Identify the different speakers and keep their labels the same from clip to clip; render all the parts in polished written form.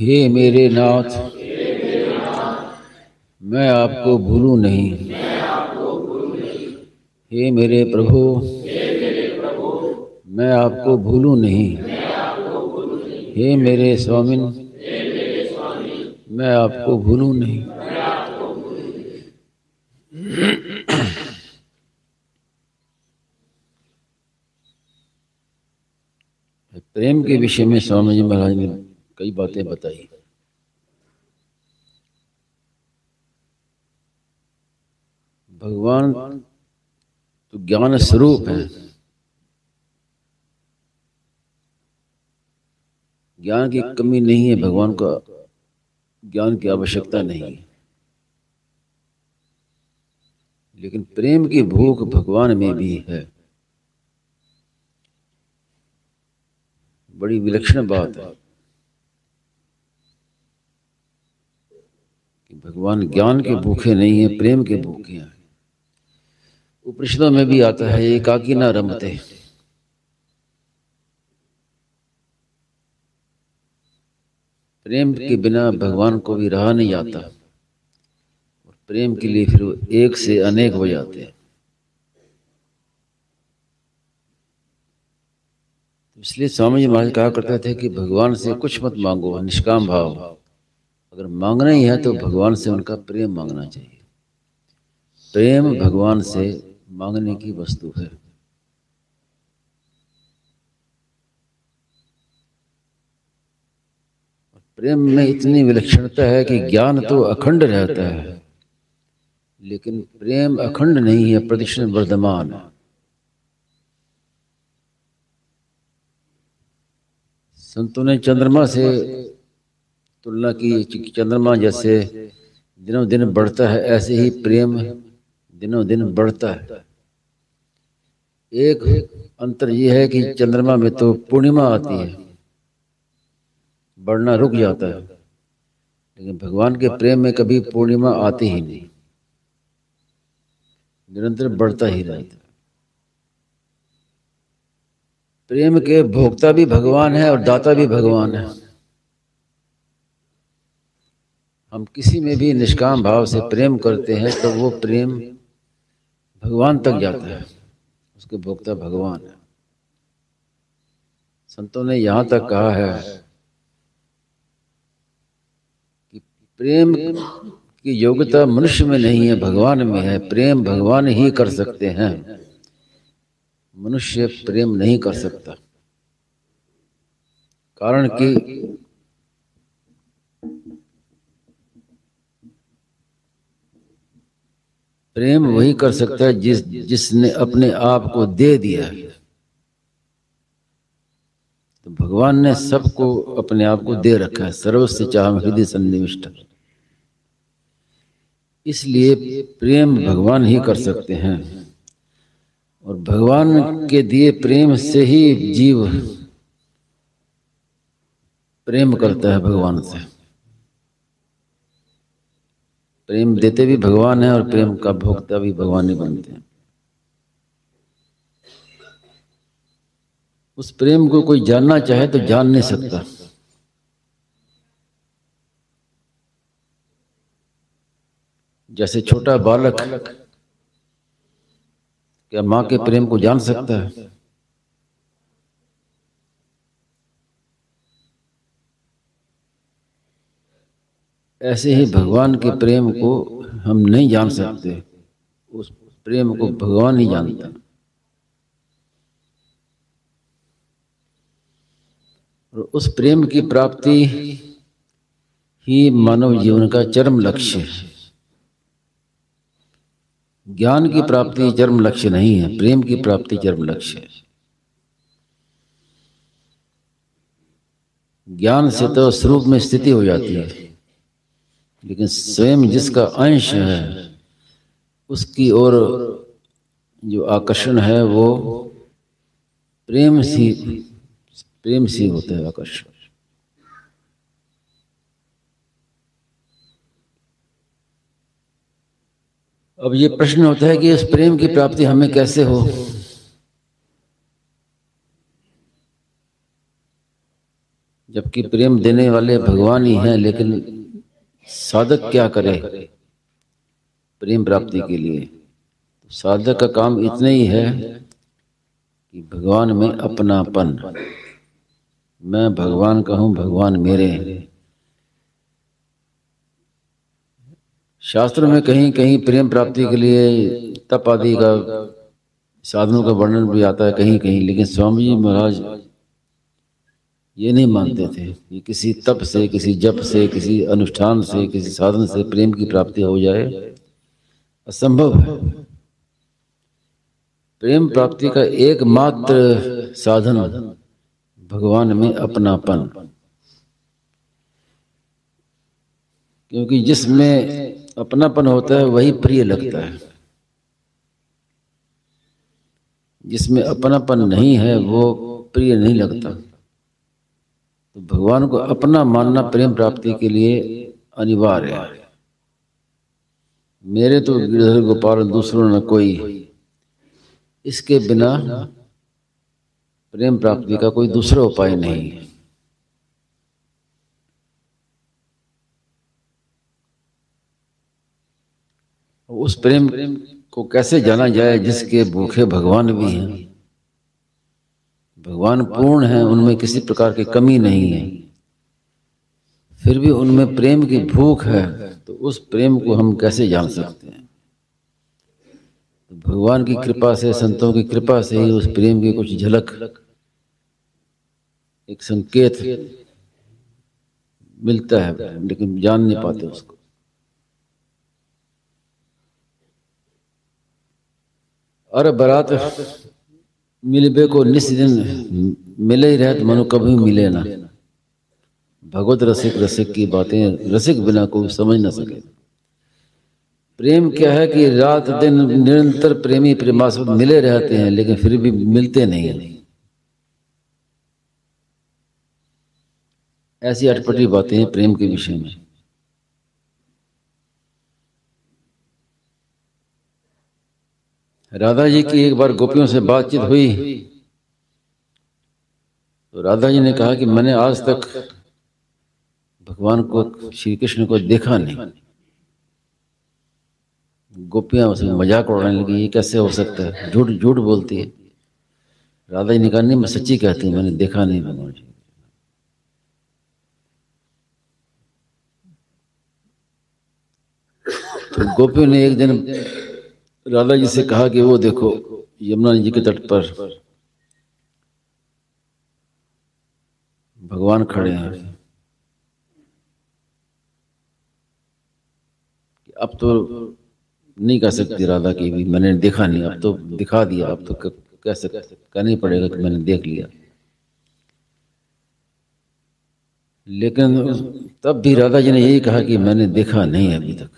Speaker 1: हे मेरे नाथ, मैं आपको भूलूं नहीं। हे मेरे प्रभु, मैं आपको भूलूं नहीं। हे मेरे स्वामिन, मैं आपको भूलूं नहीं। प्रेम के विषय में स्वामी जी महाराज ने कई बातें बताई। भगवान तो ज्ञान स्वरूप है, ज्ञान की कमी नहीं है, भगवान को ज्ञान की आवश्यकता नहीं है, लेकिन प्रेम की भूख भगवान में भी है। बड़ी विलक्षण बात है कि भगवान ज्ञान के भूखे नहीं है, प्रेम के भूखे हैं। उपनिषदों में भी आता है, एकाकी न रमते। प्रेम के बिना भगवान को भी रहा नहीं जाता, और प्रेम के लिए फिर वो एक से अनेक हो जाते हैं। इसलिए स्वामी जी महाराज कहा करते थे कि भगवान से कुछ मत मांगो, निष्काम भाव। अगर मांगना ही है तो भगवान से उनका प्रेम मांगना चाहिए। प्रेम भगवान से मांगने की वस्तु है। प्रेम में इतनी विलक्षणता है कि ज्ञान तो अखंड रहता है, लेकिन प्रेम अखंड नहीं है, प्रतिक्षण वर्धमान है। संतों ने चंद्रमा से तुलना की। चंद्रमा जैसे दिनों दिन बढ़ता है, ऐसे ही प्रेम दिनों दिन बढ़ता है। एक अंतर यह है कि चंद्रमा में तो पूर्णिमा आती है, बढ़ना रुक जाता है, लेकिन भगवान के प्रेम में कभी पूर्णिमा आती ही नहीं, निरंतर बढ़ता ही रहता है। प्रेम के भोक्ता भी भगवान है और दाता भी भगवान है। हम किसी में भी निष्काम भाव से प्रेम करते हैं तो वो प्रेम भगवान तक जाता है, उसके भोक्ता भगवान है। संतों ने यहाँ तक कहा है कि प्रेम की योग्यता मनुष्य में नहीं है, भगवान में है। प्रेम भगवान ही कर सकते हैं, मनुष्य प्रेम नहीं कर सकता। कारण कि प्रेम वही कर सकता है जिसने अपने आप को दे दिया है। तो भगवान ने सबको अपने आप को दे रखा है, सर्वस्य चाहम हृदय सन्निविष्ट। इसलिए प्रेम भगवान ही कर सकते हैं, और भगवान के दिए प्रेम से ही जीव प्रेम करता है भगवान से। प्रेम देते भी भगवान है और प्रेम का भोक्ता भी भगवान ही बनते हैं। उस प्रेम को कोई जानना चाहे तो जान नहीं सकता। जैसे छोटा बालक क्या माँ के प्रेम को जान सकता है? ऐसे ही भगवान के प्रेम को हम नहीं जान सकते, उस प्रेम को भगवान ही जानता है। और उस प्रेम की प्राप्ति ही मानव जीवन का चरम लक्ष्य है। ज्ञान की प्राप्ति चरम लक्ष्य नहीं है, प्रेम की प्राप्ति चरम लक्ष्य है। ज्ञान से तो स्वरूप में स्थिति हो जाती है, लेकिन स्वयं जिसका अंश है उसकी ओर जो आकर्षण है वो प्रेम से होता है आकर्षण। अब ये प्रश्न होता है कि इस प्रेम की प्राप्ति हमें कैसे हो? जबकि प्रेम देने वाले भगवान ही हैं, लेकिन साधक क्या करे प्रेम प्राप्ति के लिए? तो साधक का काम इतना ही है कि भगवान में अपनापन, मैं भगवान का हूं, भगवान मेरे हैं। शास्त्रों में कहीं कहीं प्रेम प्राप्ति के लिए तप आदि का साधनों का वर्णन भी आता है कहीं कहीं, लेकिन स्वामी जी महाराज ये नहीं मानते थे कि किसी तप से, किसी जप से, किसी अनुष्ठान से, किसी साधन से प्रेम की प्राप्ति हो जाए, असंभव है। प्रेम प्राप्ति का एकमात्र साधन भगवान में अपनापन, क्योंकि जिसमें अपनापन होता है वही प्रिय लगता है। जिसमें अपनापन नहीं है वो प्रिय नहीं लगता। तो भगवान को अपना मानना प्रेम प्राप्ति के लिए अनिवार्य है। मेरे तो गिरधर गोपाल दूसरों न कोई, इसके बिना प्रेम प्राप्ति का कोई दूसरा उपाय नहीं है। उस प्रेम को कैसे जाना जाए जिसके भूखे भगवान भी हैं। भगवान पूर्ण हैं, उनमें किसी प्रकार की कमी नहीं है, फिर भी उनमें प्रेम की भूख है। तो उस प्रेम को हम कैसे जान सकते हैं? तो भगवान की कृपा से, संतों की कृपा से ही उस प्रेम की कुछ झलक, एक संकेत मिलता है, लेकिन जान नहीं पाते उसको। अरे बरात मिलबे को निस दिन मिले ही रहत, मनो कभी मिले ना। भगवत रसिक रसिक की बातें रसिक बिना कोई समझ ना सके। प्रेम क्या है कि रात दिन निरंतर प्रेमी प्रेमास्पद मिले रहते हैं, लेकिन फिर भी मिलते नहीं हैं। ऐसी अटपटी बातें हैं प्रेम के विषय में। राधा जी की एक बार गोपियों से बातचीत हुई तो राधा जी ने कहा कि मैंने आज तक भगवान को, श्री कृष्ण को देखा नहीं। गोपियां उसमें मजाक उड़ाने लगी, ये कैसे हो सकता है, झूठ झूठ बोलती है। राधा जी ने कहा नहीं, मैं सच्ची कहती हूँ, मैंने देखा नहीं भगवान जी। तो गोपियों ने एक दिन राधा जी से कहा कि वो देखो यमुना जी के तट पर भगवान खड़े हैं। अब तो नहीं कह सकती राधा की भी मैंने देखा नहीं, अब तो दिखा दिया, अब तो कैसे कहना ही पड़ेगा कि मैंने देख लिया। लेकिन तब भी राधा जी ने यही कहा कि मैंने देखा नहीं अभी तक।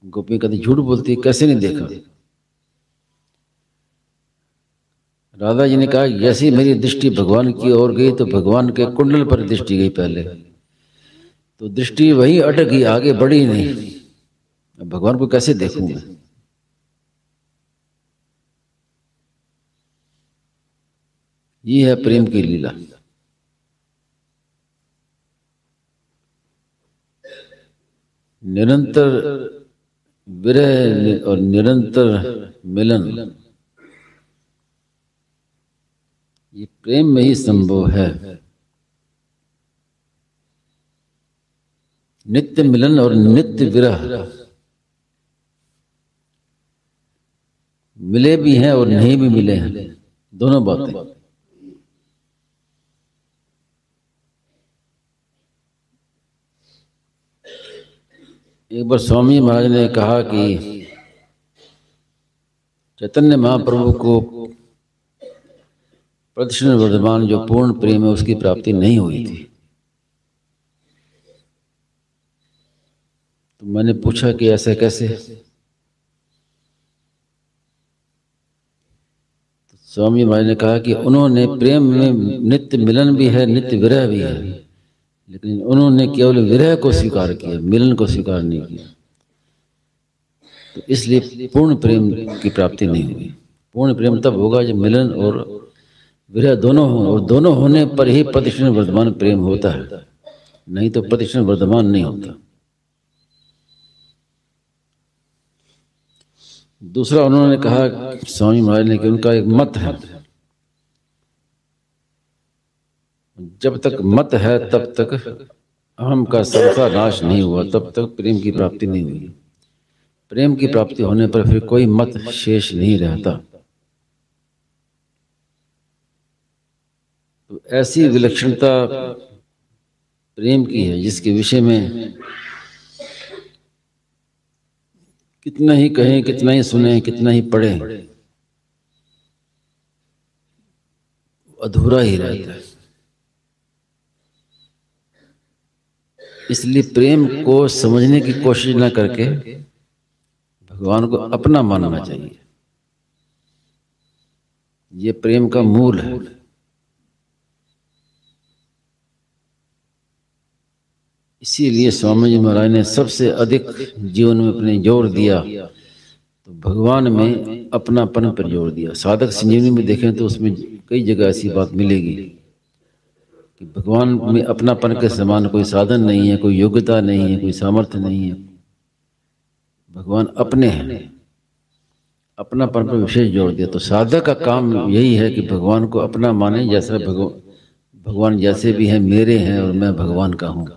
Speaker 1: गोपी कहती झूठ बोलती है, कैसे नहीं देखा? राधा जी ने कहा जैसी मेरी दृष्टि भगवान की ओर गई तो भगवान के कुंडल पर दृष्टि गई पहले, तो दृष्टि वही अटक गई, आगे बढ़ी नहीं। अब भगवान को कैसे देखूं मैं? ये है प्रेम की लीला। निरंतर विरह और निरंतर मिलन, ये प्रेम में ही संभव है। नित्य मिलन और नित्य विरह, मिले भी हैं और नहीं भी मिले हैं, दोनों बातें। एक बार स्वामी महाराज ने कहा कि चैतन्य महाप्रभु को प्रतिक्षण वर्धमान जो पूर्ण प्रेम है उसकी प्राप्ति नहीं हुई थी। तो मैंने पूछा कि ऐसा कैसे? तो स्वामी महाराज ने कहा कि उन्होंने प्रेम में नित्य मिलन भी है, नित्य विरह भी है, लेकिन उन्होंने केवल विरह को स्वीकार किया, मिलन को स्वीकार नहीं किया। तो इसलिए पूर्ण प्रेम की प्राप्ति नहीं हुई। पूर्ण प्रेम तब होगा जब मिलन और विरह दोनों हो, और दोनों होने पर ही प्रतिक्षण वर्तमान प्रेम होता है, नहीं तो प्रतिक्षण वर्तमान नहीं होता। दूसरा उन्होंने कहा स्वामी महाराज ने कि उनका एक मत है, जब तक मत है तब तक अहम का संसार नाश नहीं हुआ, तब तक प्रेम की प्राप्ति नहीं हुई। प्रेम की प्राप्ति होने पर फिर कोई मत शेष नहीं रहता। तो ऐसी विलक्षणता प्रेम की है जिसके विषय में कितना ही कहें, कितना ही सुने, कितना ही पढ़े, अधूरा ही रहता है। इसलिए प्रेम को समझने की कोशिश न करके भगवान को अपना मानना चाहिए। ये प्रेम का मूल है। इसीलिए स्वामी जी महाराज ने सबसे अधिक जीवन में अपने जोर दिया तो भगवान में अपनापन पर जोर दिया। साधक संजीवनी में देखें तो उसमें कई जगह ऐसी बात मिलेगी कि भगवान में अपनापन के समान कोई साधन नहीं है, कोई योग्यता नहीं है, कोई सामर्थ्य नहीं है। भगवान अपने हैं, अपनापन पर विशेष जोर दिया। तो साधक का काम यही है कि भगवान को अपना माने, जैसा भगवान जैसे भी हैं मेरे हैं और मैं भगवान का हूँ।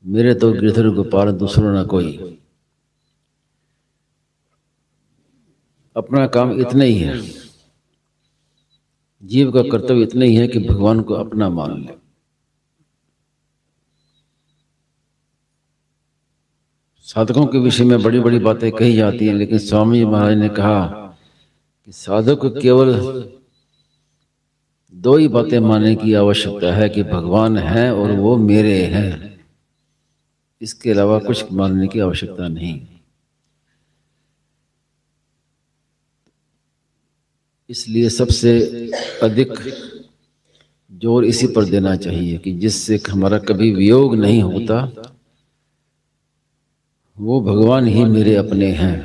Speaker 1: मेरे तो गिरधर गोपाल दूसरों ना कोई। अपना काम इतना ही है, जीव का कर्तव्य इतना ही है कि भगवान को अपना मान ले। साधकों के विषय में बड़ी बड़ी बातें कही जाती हैं, लेकिन स्वामी महाराज ने कहा कि साधक को केवल दो ही बातें मानने की आवश्यकता है कि भगवान है और वो मेरे हैं। इसके अलावा कुछ मानने की आवश्यकता नहीं। इसलिए सबसे अधिक जोर इसी पर देना चाहिए कि जिससे हमारा कभी वियोग नहीं होता, वो भगवान ही मेरे अपने हैं।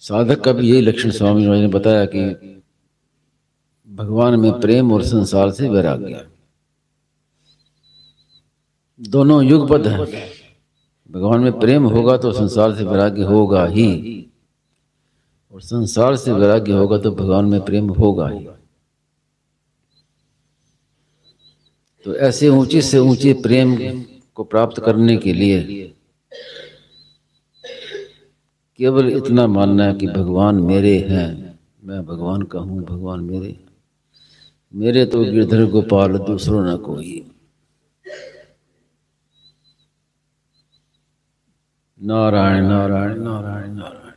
Speaker 1: साधक का भी यही लक्षण स्वामी जी ने बताया कि भगवान में प्रेम और संसार से वैराग्य, दोनों युगपद हैं। भगवान में प्रेम होगा तो संसार से वैराग्य होगा ही, और संसार से वैराग्य होगा तो भगवान में प्रेम होगा ही। तो ऐसे ऊंचे से ऊंचे प्रेम को प्राप्त करने के लिए केवल इतना मानना है कि भगवान मेरे हैं, मैं भगवान का हूँ, भगवान मेरे तो गिरधर गोपाल दूसरों ना कोई। नारायण नारायण नारायण नारायण।